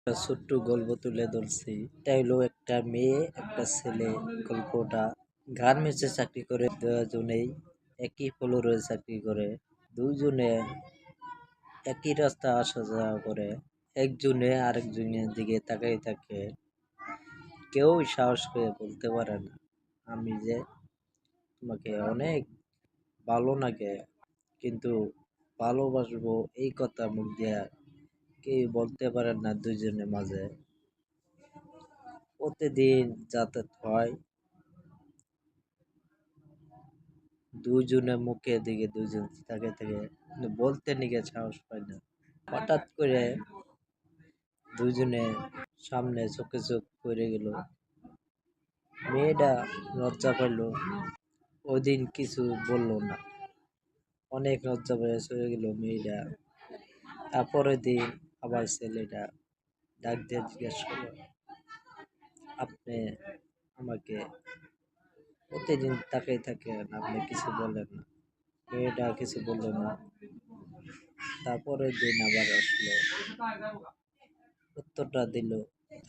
একটা ছোট্ট গল্প তুলে ধরছি। এটা হলো একটা মেয়ে একটা ছেলে। গল্পটা গার্মেন্টসে চাকরি করে, দুজনেই একই ফ্লোরে চাকরি করে, দুজনে একই রাস্তা আসা যাওয়া করে। একজনে আরেকজনের দিকে তাকাই থাকে, কেউ সাহস করে বলতে পারে না আমি যে তোমাকে অনেক ভালো লাগে, কিন্তু ভালোবাসবো এই কথা মুখ দিয়ে কেউ বলতে পারে না দুজনের মাঝে। প্রতিদিন যাতায়াত হয়, দুজনের মুখের দিকে দুজন তাকে থেকে, কিন্তু বলতে নিকে সাহস পায় না। হঠাৎ করে দুজনে সামনে চোখে চোখ পড়ে গেল। মেয়েটা লজ্জা পাইল, ওদিন কিছু বলল না, অনেক লজ্জা পেয়ে চলে গেল মেয়েটা। তারপরের দিন আবার ছেলেটা ডাক দিয়ে জিজ্ঞেস করলো, আপনি আমাকে প্রতিদিন তাকাই থাকেন, আপনি কিছু বলেন না। মেয়েটা কিছু বললো না। তারপরের দিন আবার আসলো, উত্তরটা দিল,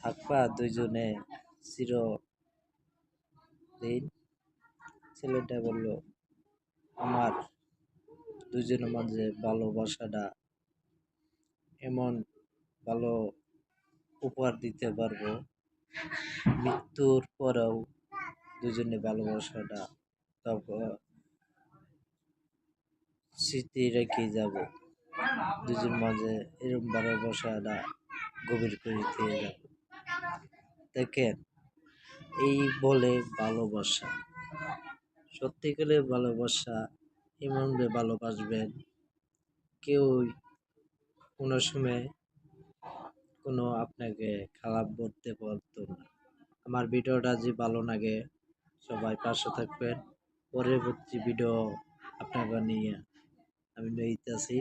থাকবা দুইজনে চিরদিন। ছেলেটা বলল, আমার দুজনের মাঝে ভালোবাসাটা এমন ভালো উপহার দিতে পারবো, মৃত্যুর পরেও দুজনে ভালোবাসাটা তারপর স্মৃতি রেখে যাব, দুজন মাঝে এরকম ভালোবাসাটা গভীর করে দিয়ে যাব। দেখেন, এই বলে ভালোবাসা, সত্যিকারের ভালোবাসা এমনভাবে ভালোবাসবেন, কেউ কোনো সময় কোনো আপনাকে খারাপ বলতে পারতো না। আমার ভিডিওটা যদি ভালো লাগে সবাই পাশে থাকবেন। পরবর্তী ভিডিও আপনাকে নিয়ে আমি নিতেছি।